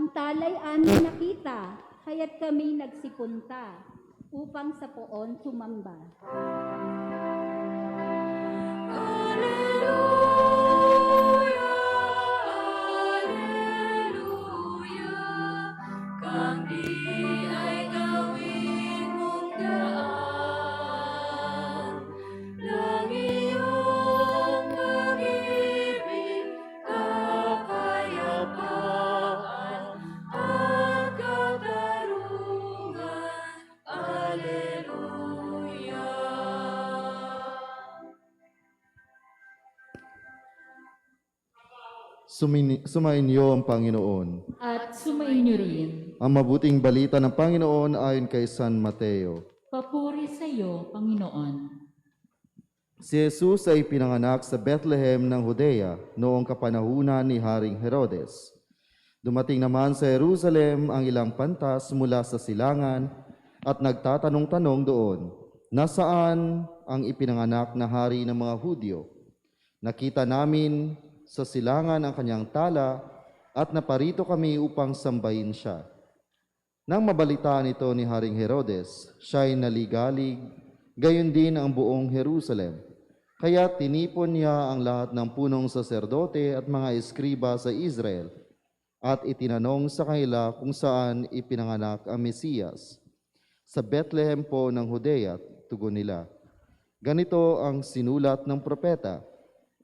Ang talay aming nakita, kaya't kami nagsipunta upang sa poon sumamba. Alleluia, Alleluia, kami ay gawin mong daan ng iyong pag-ibig, kapayapaan at katarungan. Alleluia. Sumainyo ang Panginoon. At sumainyo rin. Ang mabuting balita ng Panginoon ayon kay San Mateo. Papuri sa iyo, Panginoon. Si Jesus ay pinanganak sa Bethlehem ng Judea noong kapanahunan ni Haring Herodes. Dumating naman sa Jerusalem ang ilang pantas mula sa silangan at nagtatanong-tanong doon, nasaan ang ipinanganak na hari ng mga Hudyo? Nakita namin sa silangan ang kanyang tala at naparito kami upang sambahin siya. Nang mabalitaan ito ni Haring Herodes, siya'y naligalig, gayon din ang buong Jerusalem. Kaya tinipon niya ang lahat ng punong saserdote at mga eskriba sa Israel at itinanong sa kanila kung saan ipinanganak ang Mesiyas. Sa Bethlehem po ng Judea, tugon nila. Ganito ang sinulat ng propeta,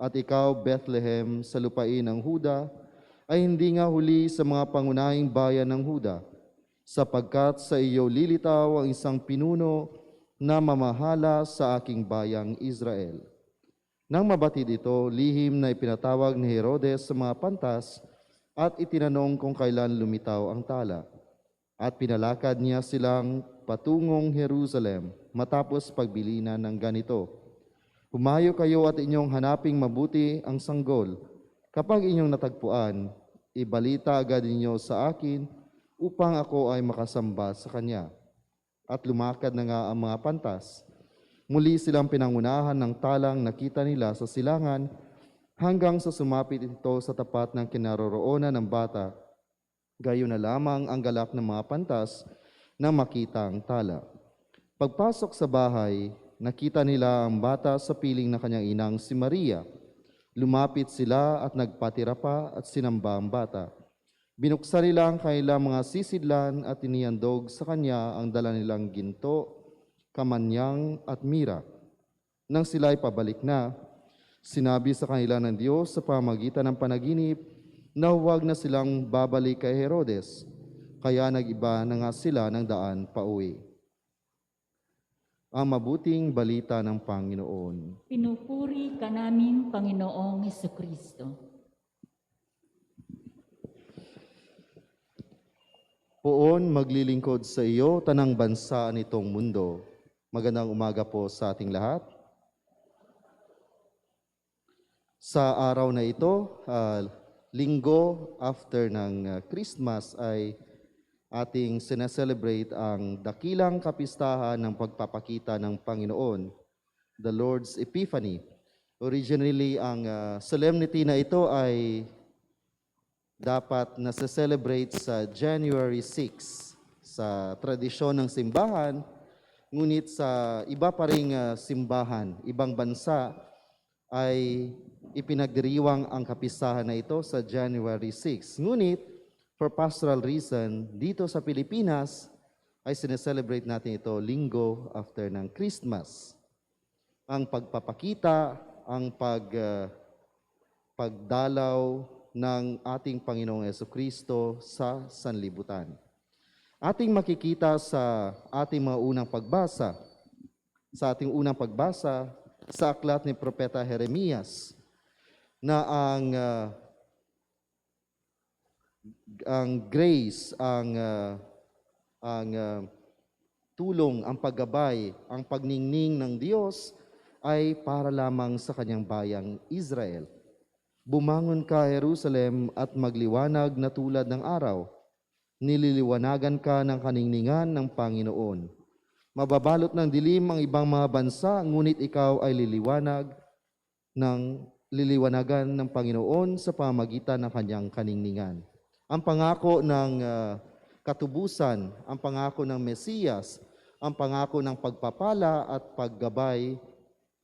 at ikaw, Bethlehem, sa lupain ng Huda, ay hindi nga huli sa mga pangunahing bayan ng Huda, sapagkat sa iyo lilitaw ang isang pinuno na mamahala sa aking bayang Israel. Nang mabatid ito, lihim na ipinatawag ni Herodes sa mga pantas at itinanong kung kailan lumitaw ang tala. At pinalakad niya silang patungong Jerusalem matapos pagbilinan ng ganito. Humayo kayo at inyong hanaping mabuti ang sanggol. Kapag inyong natagpuan, ibalita agad ninyo sa akin upang ako ay makasamba sa kanya. At lumakad na nga ang mga pantas. Muli silang pinangunahan ng talang nakita nila sa silangan hanggang sa sumapit ito sa tapat ng kinaroroonan ng bata. Gayon na lamang ang galak ng mga pantas na makita ang tala. Pagpasok sa bahay, nakita nila ang bata sa piling ng kanyang inang si Maria. Lumapit sila at nagpatira pa at sinamba ang bata. Binuksan nila ang kanilang mga sisidlan at inihandog sa kanya ang dala nilang ginto, kamanyang at mira. Nang sila ay pabalik na, sinabi sa kanila ng Diyos sa pamagitan ng panaginip na huwag na silang babalik kay Herodes, kaya nag-iba na nga sila ng daan pauwi. Ang mabuting balita ng Panginoon. Pinupuri ka namin, Panginoong Hesukristo. Poon maglilingkod sa iyo, tanang bansa nitong mundo. Magandang umaga po sa ating lahat. Sa araw na ito, linggo after ng Christmas ay ating sineselebrate ang dakilang kapistahan ng pagpapakita ng Panginoon, the Lord's Epiphany. Originally, ang solemnity na ito ay dapat nasa-celebrate sa January 6 sa tradisyon ng simbahan, ngunit sa iba pa ring simbahan, ibang bansa, ay ipinagdiriwang ang kapistahan na ito sa January 6. Ngunit, for pastoral reason, dito sa Pilipinas, ay sineselebrate natin ito linggo after ng Christmas. Ang pagpapakita, ang pagdalaw ng ating Panginoong Jesucristo sa sanlibutan. Ating makikita sa ating mga unang pagbasa, sa aklat ni Propeta Jeremias, na ang grace, ang tulong, ang paggabay, ang pagningning ng Diyos ay para lamang sa kanyang bayang Israel. Bumangon ka, Jerusalem, at magliwanag na tulad ng araw. Nililiwanagan ka ng kaningningan ng Panginoon. Mababalot ng dilim ang ibang mga bansa, ngunit ikaw ay liliwanagan ng Panginoon sa pamagitan ng kanyang kaningningan. Ang pangako ng katubusan, ang pangako ng Mesiyas, ang pangako ng pagpapala at paggabay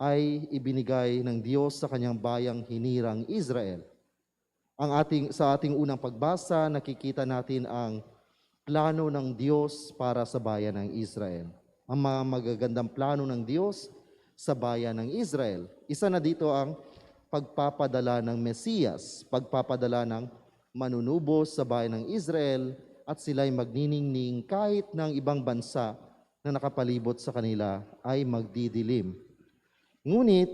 ay ibinigay ng Diyos sa kanyang bayang hinirang Israel. Sa ating unang pagbasa, nakikita natin ang plano ng Diyos para sa bayan ng Israel. Ang mga magagandang plano ng Diyos sa bayan ng Israel. Isa na dito ang pagpapadala ng Mesiyas, pagpapadala ng manunubos sa bayan ng Israel at sila'y magniningning kahit ng ibang bansa na nakapalibot sa kanila ay magdidilim. Ngunit,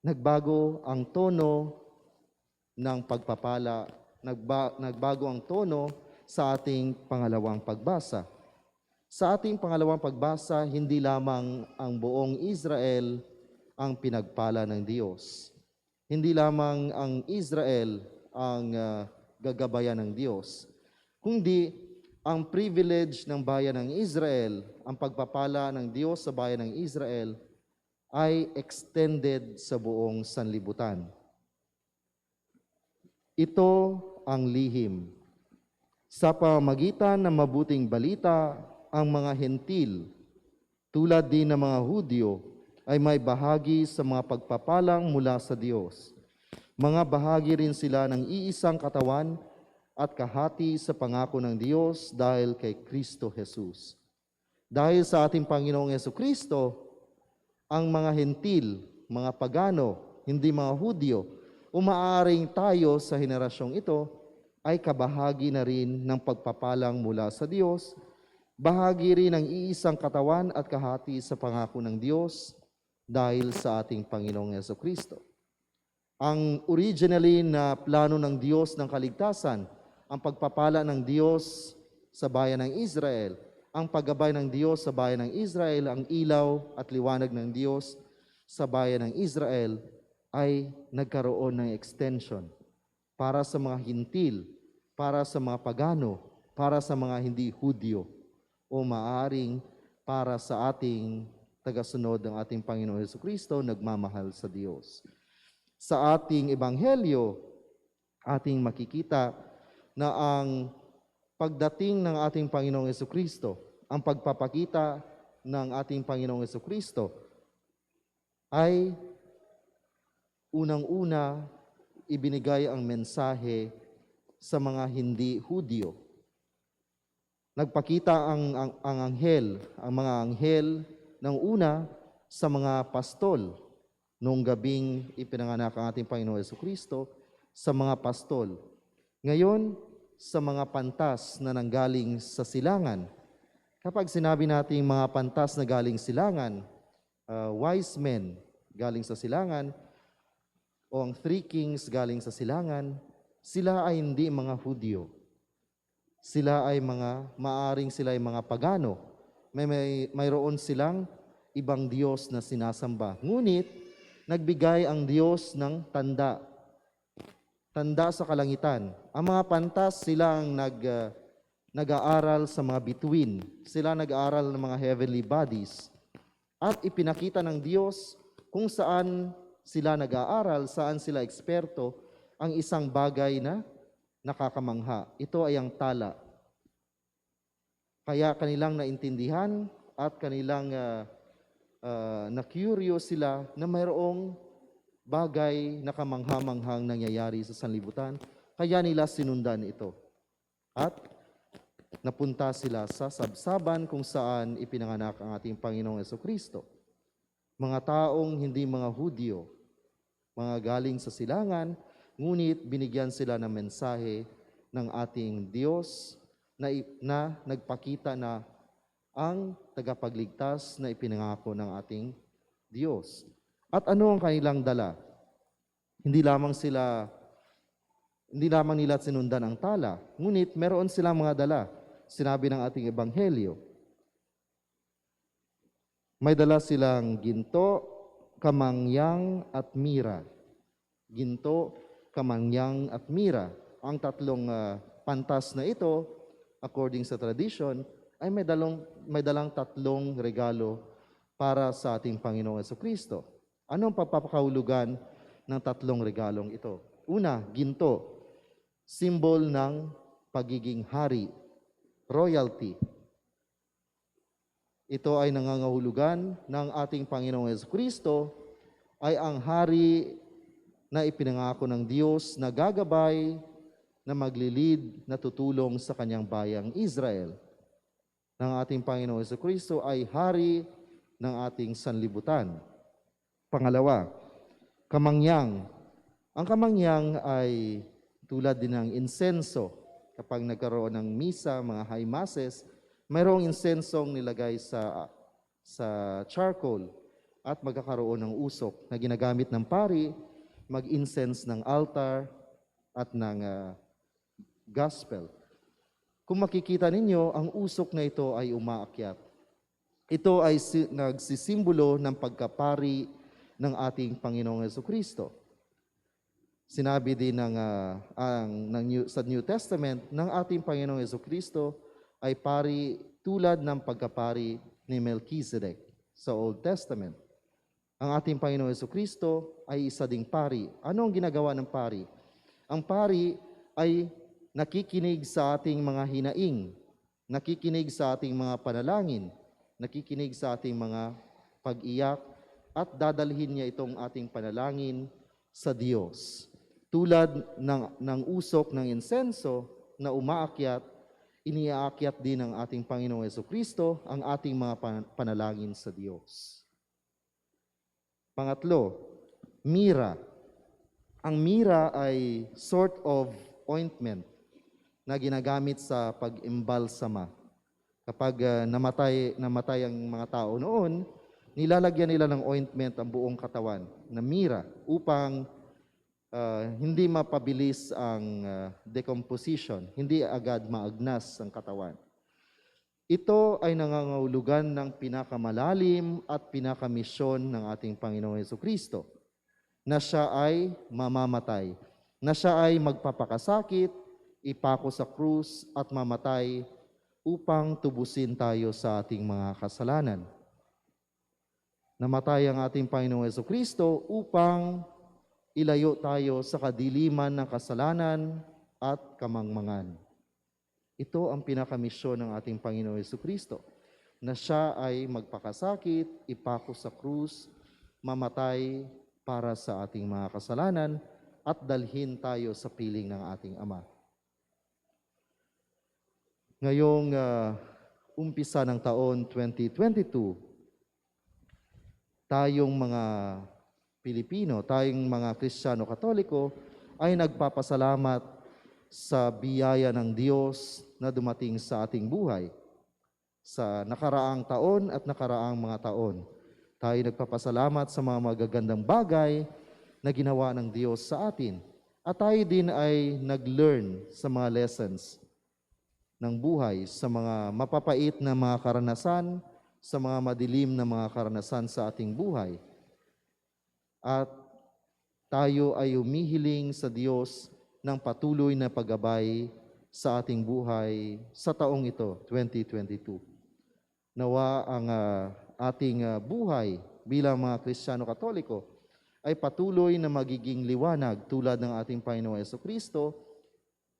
nagbago ang tono ng pagpapala, nagbago ang tono sa ating pangalawang pagbasa. Sa ating pangalawang pagbasa, hindi lamang ang buong Israel ang pinagpala ng Diyos. Hindi lamang ang Israel ang gagabayan ng Diyos, kundi ang privilege ng bayan ng Israel, ang pagpapala ng Diyos sa bayan ng Israel ay extended sa buong sanlibutan. Ito ang lihim. Sa pamamagitan ng mabuting balita, ang mga hentil, tulad din ng mga Hudyo, ay may bahagi sa mga pagpapalang mula sa Diyos. Mga bahagi rin sila ng iisang katawan at kahati sa pangako ng Diyos dahil kay Kristo Jesus. Dahil sa ating Panginoong Jesucristo, ang mga hentil, mga pagano, hindi mga Hudyo, umaaring tayo sa henerasyong ito ay kabahagi na rin ng pagpapalang mula sa Diyos, bahagi rin ng iisang katawan at kahati sa pangako ng Diyos dahil sa ating Panginoong Jesucristo. Ang originally na plano ng Diyos ng kaligtasan, ang pagpapala ng Diyos sa bayan ng Israel, ang paggabay ng Diyos sa bayan ng Israel, ang ilaw at liwanag ng Diyos sa bayan ng Israel ay nagkaroon ng extension para sa mga hintil, para sa mga pagano, para sa mga hindi Hudyo, o maaring para sa ating tagasunod ng ating Panginoon Jesucristo, nagmamahal sa Diyos. Sa ating ebanghelyo, ating makikita na ang pagdating ng ating Panginoong Jesucristo, ang pagpapakita ng ating Panginoong Jesucristo ay unang-una ibinigay ang mensahe sa mga hindi Hudyo. Nagpakita ang anghel, ang mga anghel ng una sa mga pastol. Noong gabing ipinanganak ang ating Panginoon Jesucristo sa mga pastol. Ngayon, sa mga pantas na nanggaling sa silangan. Kapag sinabi natin mga pantas na galing silangan, wise men galing sa silangan, o ang three kings galing sa silangan, sila ay hindi mga Hudyo. Sila ay maaring sila ay mga pagano. Mayroon silang ibang Diyos na sinasamba. Ngunit, nagbigay ang Diyos ng tanda sa kalangitan. Ang mga pantas, sila ang nag-aaral sa mga bituin. Sila nag-aaral ng mga heavenly bodies. At ipinakita ng Diyos kung saan sila nag-aaral, saan sila eksperto, ang isang bagay na nakakamangha. Ito ay ang tala. Kaya kanilang naintindihan at kanilang na-curious sila na mayroong bagay na kamangha-manghang nangyayari sa sanlibutan, kaya nila sinundan ito. At napunta sila sa sabsaban kung saan ipinanganak ang ating Panginoong Jesucristo. Mga taong hindi mga Hudyo, mga galing sa silangan, ngunit binigyan sila ng mensahe ng ating Diyos na nagpakita na ang tagapagligtas na ipinangako ng ating Diyos. At ano ang kanilang dala? Hindi lamang nila sinundan ang tala, ngunit meron silang mga dala. Sinabi ng ating ebanghelyo. May dala silang ginto, kamangyang at mira. Ginto, kamangyang at mira. Ang tatlong pantas na ito, according sa tradition, ay may dalang tatlong regalo para sa ating Panginoong Jesucristo. Anong pagpapakahulugan ng tatlong regalong ito? Una, ginto, symbol ng pagiging hari, royalty. Ito ay nangangahulugan ng ating Panginoong Jesucristo ay ang hari na ipinangako ng Diyos na gagabay, na maglilid, na tutulong sa kanyang bayang Israel. Ng ating Panginoong Jesucristo ay hari ng ating sanlibutan. Pangalawa, kamangyang. Ang kamangyang ay tulad din ng insenso. Kapag nagkaroon ng misa, mga high masses, mayroong insensong nilagay sa charcoal at magkakaroon ng usok na ginagamit ng pari mag-incense ng altar at ng gospel. Kung makikita ninyo, ang usok na ito ay umaakyat. Ito ay nagsisimbolo ng pagkapari ng ating Panginoong Jesucristo. Sinabi din sa New Testament ng ating Panginoong Jesucristo ay pari tulad ng pagkapari ni Melchizedek sa Old Testament. Ang ating Panginoong Jesucristo ay isa ding pari. Ano ang ginagawa ng pari? Ang pari ay nakikinig sa ating mga hinaing, nakikinig sa ating mga panalangin, nakikinig sa ating mga pag-iyak, at dadalhin niya itong ating panalangin sa Diyos. Tulad ng usok ng insenso na umaakyat, iniaakyat din ng ating Panginoong Jesucristo ang ating mga panalangin sa Diyos. Pangatlo, mira. Ang mira ay sort of ointment na ginagamit sa pag-imbalsama. Kapag namatay ang mga tao noon, nilalagyan nila ng ointment ang buong katawan na mira upang hindi mapabilis ang decomposition, hindi agad maagnas ang katawan. Ito ay nangangahulugan ng pinakamalalim at pinakamisyon ng ating Panginoong Jesucristo, na siya ay mamamatay, na siya ay magpapakasakit, ipako sa krus at mamatay upang tubusin tayo sa ating mga kasalanan. Namatay ang ating Panginoong Jesucristo upang ilayo tayo sa kadiliman ng kasalanan at kamangmangan. Ito ang pinakamisyon ng ating Panginoong Jesucristo, na siya ay magpakasakit, ipako sa krus, mamatay para sa ating mga kasalanan at dalhin tayo sa piling ng ating Ama. Ngayong umpisa ng taon 2022, tayong mga Pilipino, tayong mga Kristiyano Katoliko ay nagpapasalamat sa biyaya ng Diyos na dumating sa ating buhay. Sa nakaraang taon at nakaraang mga taon, tayo nagpapasalamat sa mga magagandang bagay na ginawa ng Diyos sa atin. At tayo din ay nag-learn sa mga lessons ng buhay, sa mga mapapait na mga karanasan, sa mga madilim na mga karanasan sa ating buhay. At tayo ay humihiling sa Diyos ng patuloy na paggabay sa ating buhay sa taong ito, 2022. Nawa ang ating buhay bilang mga Kristiyano Katoliko ay patuloy na magiging liwanag tulad ng ating Panginoong Jesucristo,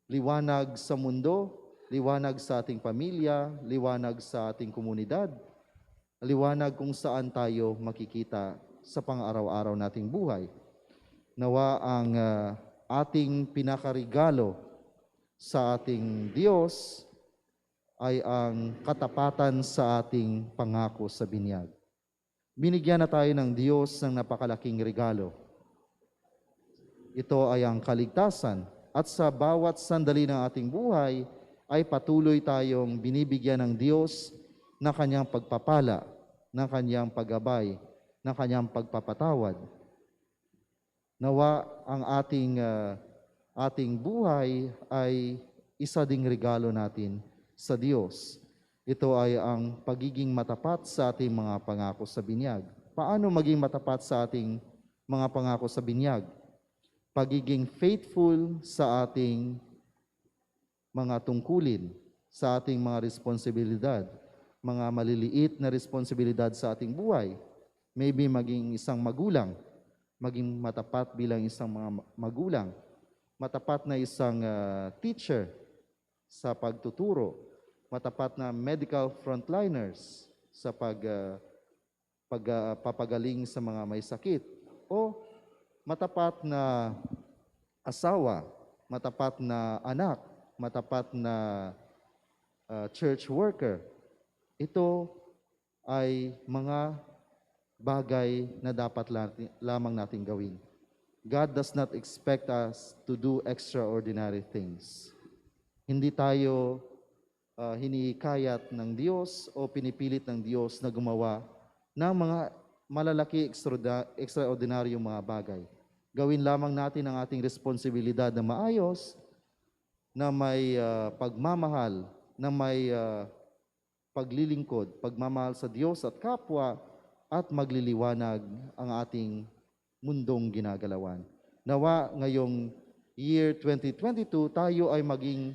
liwanag sa mundo, liwanag sa ating pamilya, liwanag sa ating komunidad, liwanag kung saan tayo makikita sa pang-araw-araw nating buhay. Nawa ang ating pinakarigalo sa ating Diyos ay ang katapatan sa ating pangako sa binyag. Binigyan na tayo ng Diyos ng napakalaking regalo. Ito ay ang kaligtasan, at sa bawat sandali ng ating buhay ay patuloy tayong binibigyan ng Diyos na kanyang pagpapala, ng kanyang paggabay, ng kanyang pagpapatawad. Nawa ang ating buhay ay isa ding regalo natin sa Diyos. Ito ay ang pagiging matapat sa ating mga pangako sa binyag. Paano maging matapat sa ating mga pangako sa binyag? Pagiging faithful sa ating mga tungkulin, sa ating mga responsibilidad, mga maliliit na responsibilidad sa ating buhay. Maybe maging isang magulang, maging matapat bilang isang mga magulang, matapat na isang teacher, sa pagtuturo, matapat na medical frontliners sa pagpapagaling sa mga may sakit, o matapat na asawa, matapat na anak, matapat na church worker. Ito ay mga bagay na dapat lamang nating gawin. God does not expect us to do extraordinary things. Hindi tayo hinikayat ng Diyos o pinipilit ng Diyos na gumawa ng mga malalaki, extraordinaryong mga bagay. Gawin lamang natin ang ating responsibilidad na maayos, na may pagmamahal, na may paglilingkod, pagmamahal sa Diyos at kapwa, at magliliwanag ang ating mundong ginagalawan. Nawa ngayong year 2022, tayo ay maging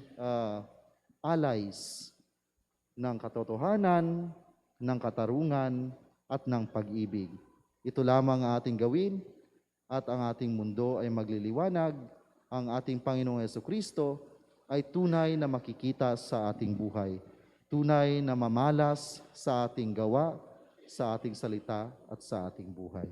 allies ng katotohanan, ng katarungan, at ng pag-ibig. Ito lamang ang ating gawin, at ang ating mundo ay magliliwanag. Ang ating Panginoong Jesucristo ay tunay na makikita sa ating buhay. Tunay na mamalas sa ating gawa, sa ating salita, at sa ating buhay.